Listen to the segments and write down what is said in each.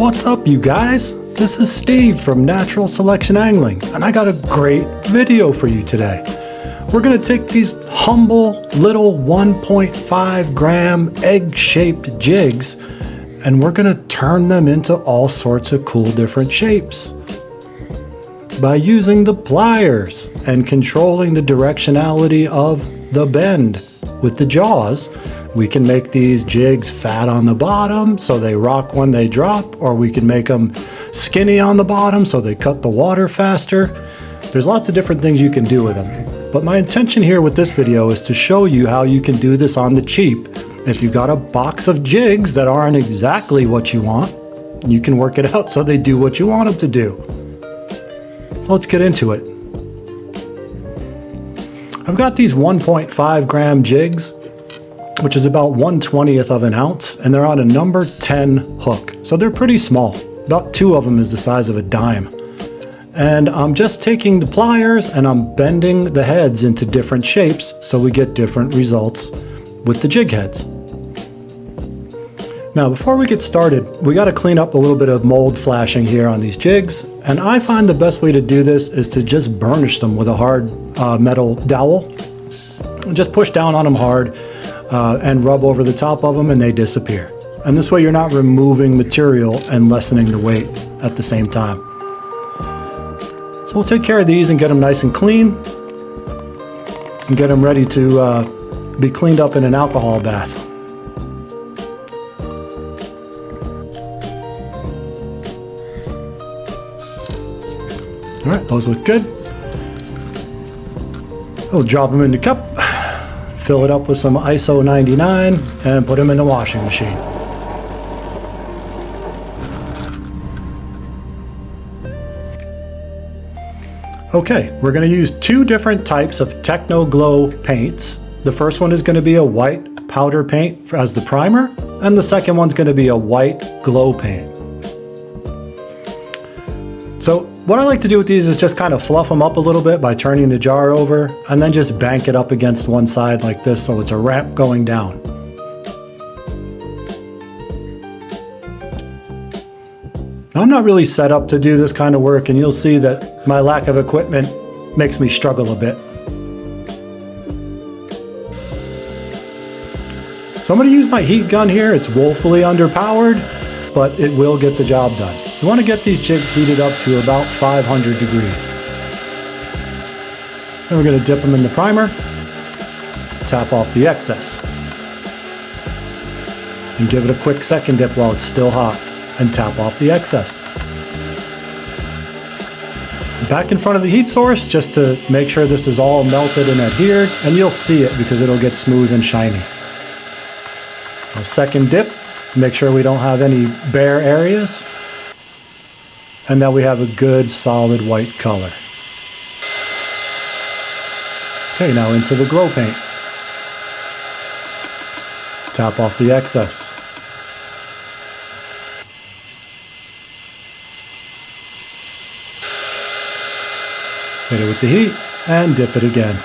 What's up, you guys? This is Steve from Natural Selection Angling, and I got a great video for you today. We're gonna take these humble little 1.5 gram egg-shaped jigs, and we're gonna turn them into all sorts of cool different shapes. By using the pliers and controlling the directionality of the bend with the jaws, we can make these jigs fat on the bottom so they rock when they drop, or we can make them skinny on the bottom so they cut the water faster. There's lots of different things you can do with them. But my intention here with this video is to show you how you can do this on the cheap. If you've got a box of jigs that aren't exactly what you want, you can work it out so they do what you want them to do. So let's get into it. I've got these 1.5 gram jigs, which is about 1/20th of an ounce, and they're on a number 10 hook. So they're pretty small. About 2 of them is the size of a dime. And I'm just taking the pliers and I'm bending the heads into different shapes so we get different results with the jig heads. Now, before we get started, we got to clean up a little bit of mold flashing here on these jigs. And I find the best way to do this is to just burnish them with a hard metal dowel. Just push down on them hard and rub over the top of them and they disappear. And this way you're not removing material and lessening the weight at the same time. So we'll take care of these and get them nice and clean and get them ready to be cleaned up in an alcohol bath. All right, those look good. We'll drop them in the cup, fill it up with some ISO 99, and put them in the washing machine. Okay, we're going to use 2 different types of Techno Glow paints. The first one is going to be a white powder paint as the primer, and the second one's going to be a white glow paint. So what I like to do with these is just kind of fluff them up a little bit by turning the jar over and then just bank it up against one side like this so it's a ramp going down. Now, I'm not really set up to do this kind of work, and you'll see that my lack of equipment makes me struggle a bit. So I'm going to use my heat gun here. It's woefully underpowered, but it will get the job done. You want to get these jigs heated up to about 500 degrees. Then we're going to dip them in the primer, tap off the excess, and give it a quick second dip while it's still hot, and tap off the excess. Back in front of the heat source just to make sure this is all melted and adhered, and you'll see it because it'll get smooth and shiny. A second dip, make sure we don't have any bare areas, and that we have a good solid white color. Okay, now into the glow paint. Tap off the excess. Hit it with the heat and dip it again.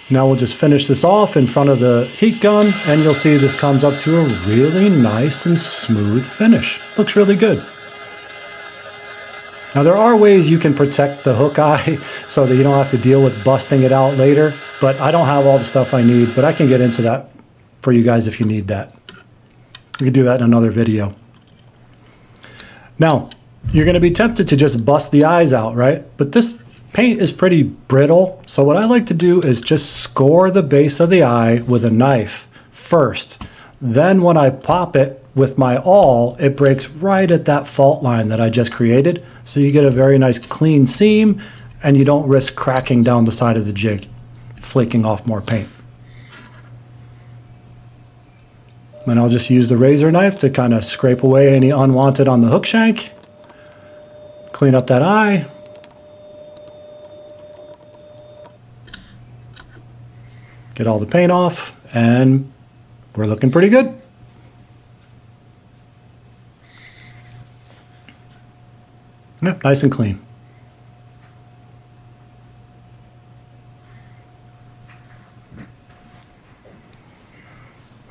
Now we'll just finish this off in front of the heat gun, and you'll see this comes up to a really nice and smooth finish. Looks really good. Now there are ways you can protect the hook eye so that you don't have to deal with busting it out later, but I don't have all the stuff I need, but I can get into that for you guys if you need that. We can do that in another video. Now, you're going to be tempted to just bust the eyes out, right? But this paint is pretty brittle, so what I like to do is just score the base of the eye with a knife first. Then when I pop it with my awl, it breaks right at that fault line that I just created, so you get a very nice clean seam and you don't risk cracking down the side of the jig, flaking off more paint. And I'll just use the razor knife to kind of scrape away any unwanted on the hook shank, clean up that eye. Get all the paint off, and we're looking pretty good. Yep, nice and clean.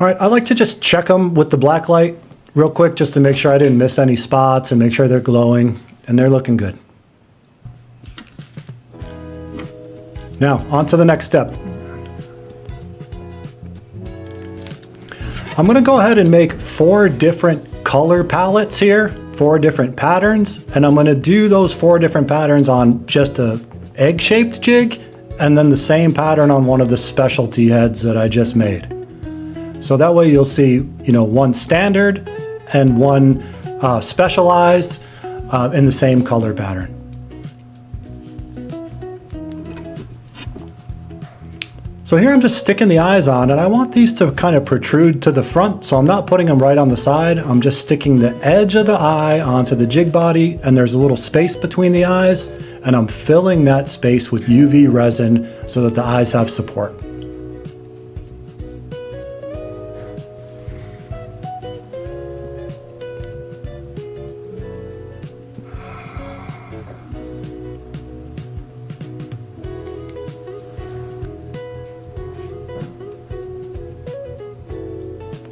All right, I like to just check them with the black light real quick just to make sure I didn't miss any spots and make sure they're glowing, and they're looking good. Now, on to the next step. I'm going to go ahead and make 4 different color palettes here, 4 different patterns, and I'm going to do those 4 different patterns on just a egg-shaped jig, and then the same pattern on one of the specialty heads that I just made. So that way you'll see, one standard and one specialized in the same color pattern. So here I'm just sticking the eyes on, and I want these to kind of protrude to the front, so I'm not putting them right on the side. I'm just sticking the edge of the eye onto the jig body, and there's a little space between the eyes, and I'm filling that space with UV resin so that the eyes have support.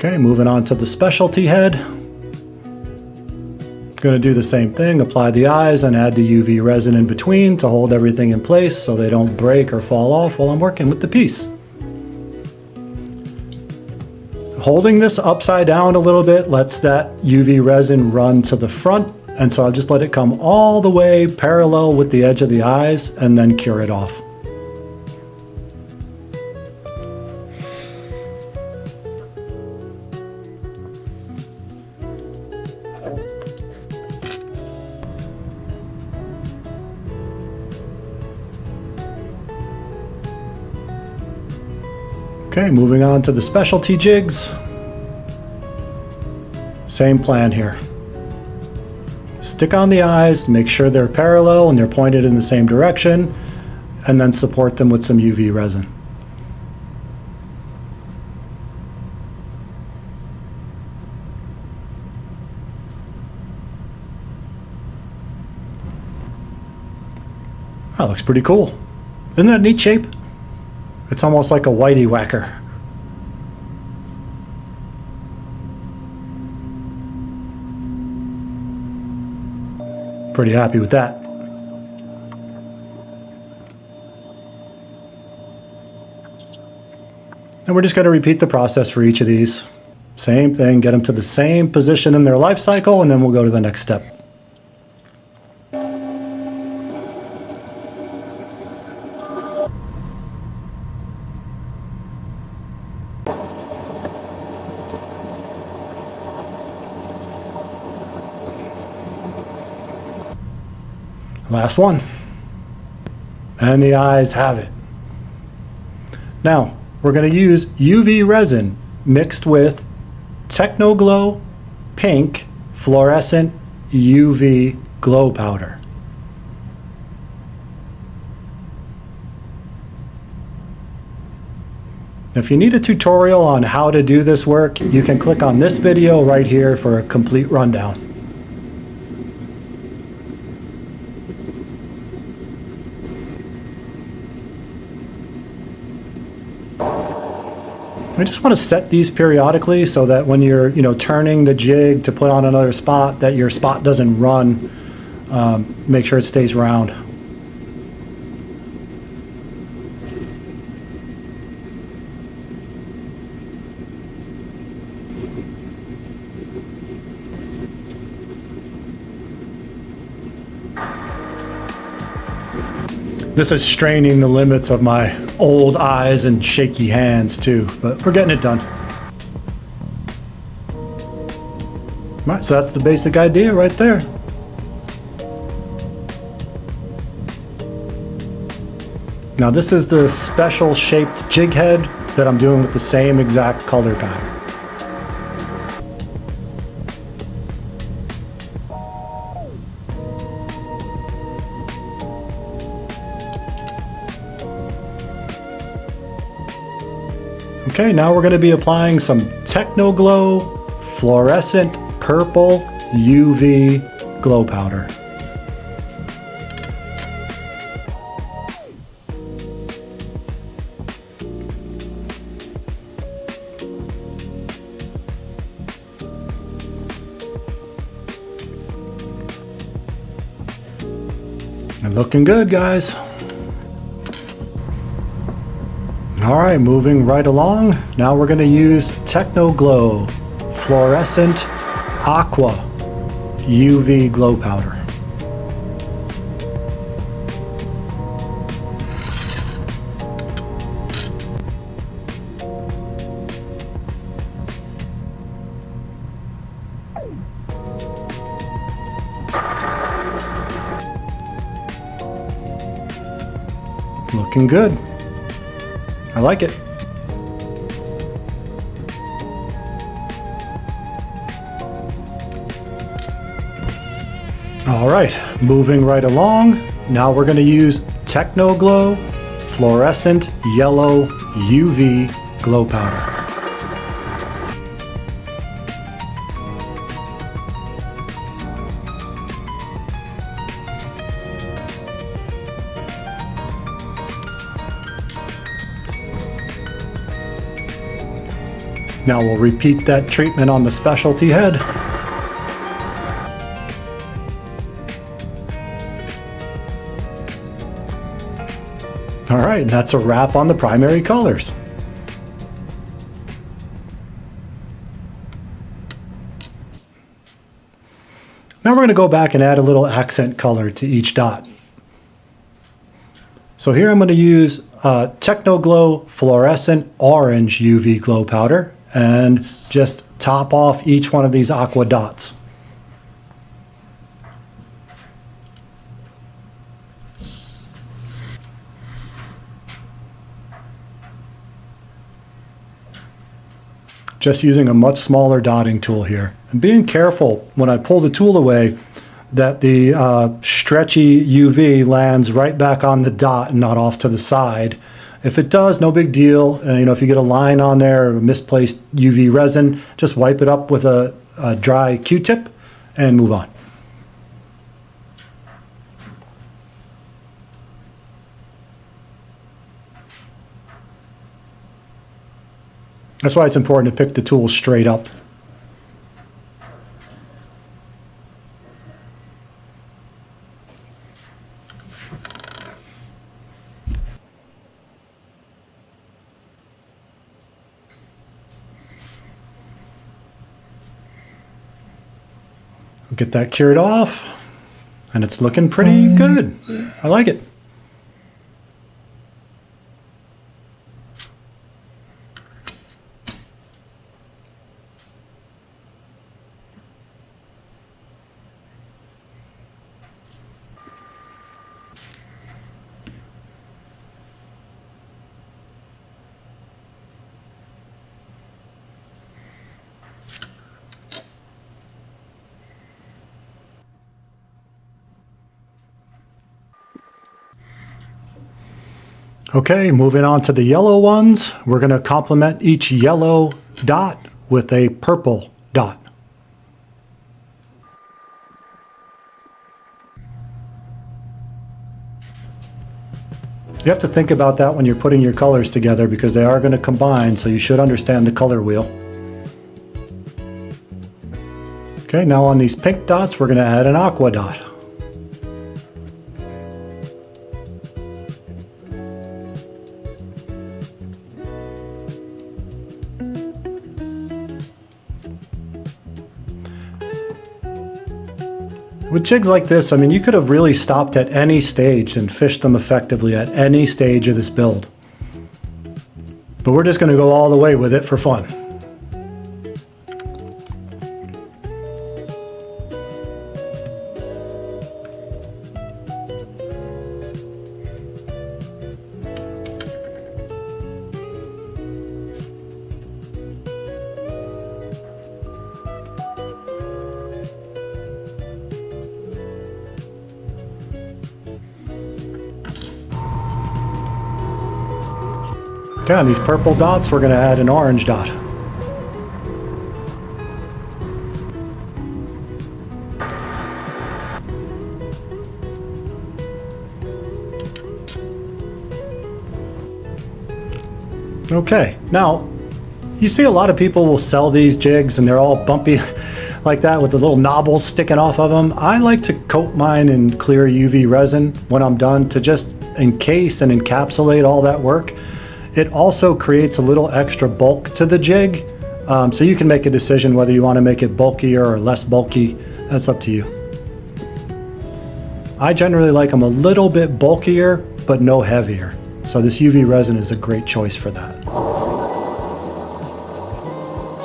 Okay, moving on to the specialty head. Going to do the same thing, apply the eyes and add the UV resin in between to hold everything in place so they don't break or fall off while I'm working with the piece. Holding this upside down a little bit lets that UV resin run to the front, and so I'll just let it come all the way parallel with the edge of the eyes and then cure it off. Okay, moving on to the specialty jigs. Same plan here. Stick on the eyes, make sure they're parallel and they're pointed in the same direction, and then support them with some UV resin. That looks pretty cool. Isn't that a neat shape? It's almost like a whitey whacker. Pretty happy with that. And we're just going to repeat the process for each of these. Same thing, get them to the same position in their life cycle, and then we'll go to the next step. Last one. And the eyes have it. Now, we're going to use UV resin mixed with Technoglow Pink Fluorescent UV Glow Powder. If you need a tutorial on how to do this work, you can click on this video right here for a complete rundown. I just want to set these periodically so that when you're, turning the jig to put on another spot, that your spot doesn't run. Make sure it stays round. This is straining the limits of my old eyes and shaky hands too, but we're getting it done. All right, so that's the basic idea right there. Now this is the special shaped jig head that I'm doing with the same exact color pattern. Okay, now we're going to be applying some Technoglow Fluorescent Purple UV Glow Powder. And looking good, guys. All right, moving right along. Now we're gonna use Techno Glow Fluorescent Aqua UV Glow Powder. Looking good. I like it. All right, moving right along. Now we're going to use Techno Glow Fluorescent Yellow UV Glow Powder. Now we'll repeat that treatment on the specialty head. All right, and that's a wrap on the primary colors. Now we're going to go back and add a little accent color to each dot. So here I'm going to use Techno Glow Fluorescent Orange UV Glow Powder and just top off each one of these aqua dots. Just using a much smaller dotting tool here. And being careful when I pull the tool away that the stretchy UV lands right back on the dot and not off to the side. If it does, no big deal. If you get a line on there or misplaced UV resin, just wipe it up with a dry Q-tip and move on. That's why it's important to pick the tool straight up. Get that cured off, and it's looking pretty good. I like it. Okay, moving on to the yellow ones. We're going to complement each yellow dot with a purple dot. You have to think about that when you're putting your colors together because they are going to combine, so you should understand the color wheel. Okay, now on these pink dots, we're going to add an aqua dot. With jigs like this, I mean, you could have really stopped at any stage and fished them effectively at any stage of this build. But we're just going to go all the way with it for fun. Okay, on these purple dots, we're going to add an orange dot. Okay, now you see a lot of people will sell these jigs and they're all bumpy. like that with the little knobbles sticking off of them. I like to coat mine in clear UV resin when I'm done to just encase and encapsulate all that work. It also creates a little extra bulk to the jig. So you can make a decision whether you want to make it bulkier or less bulky. That's up to you. I generally like them a little bit bulkier, but no heavier. So this UV resin is a great choice for that.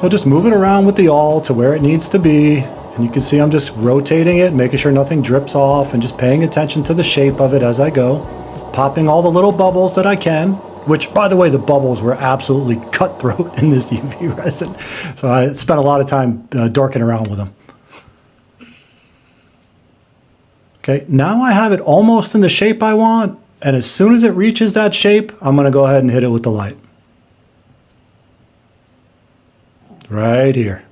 So just move it around with the awl to where it needs to be. And you can see I'm just rotating it, making sure nothing drips off, and just paying attention to the shape of it as I go. Popping all the little bubbles that I can, which, by the way, the bubbles were absolutely cutthroat in this UV resin. So I spent a lot of time dorking around with them. Okay, now I have it almost in the shape I want, and as soon as it reaches that shape, I'm going to go ahead and hit it with the light. Right here.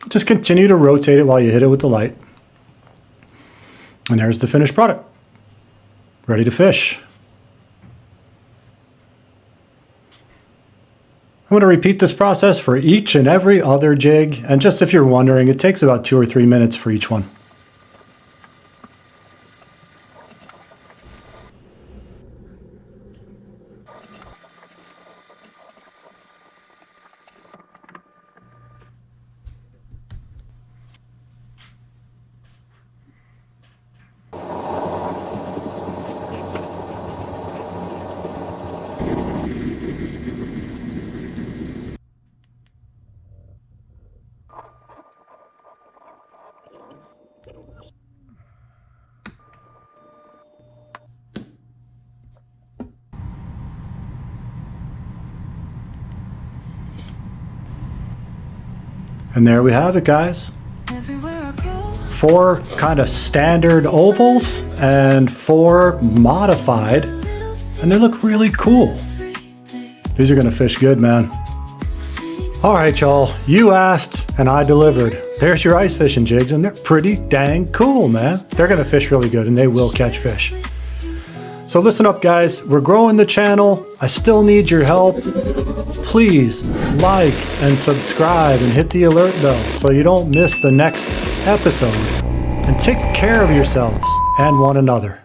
Just continue to rotate it while you hit it with the light. And there's the finished product. Ready to fish. I'm going to repeat this process for each and every other jig. And just if you're wondering, it takes about 2 or 3 minutes for each one. And there we have it, guys. 4 kind of standard ovals and 4 modified, and they look really cool. These are gonna fish good, man. All right, y'all, you asked and I delivered. There's your ice fishing jigs, and they're pretty dang cool, man. They're gonna fish really good, and they will catch fish. So listen up, guys, we're growing the channel. I still need your help. Please like and subscribe and hit the alert bell so you don't miss the next episode. And take care of yourselves and one another.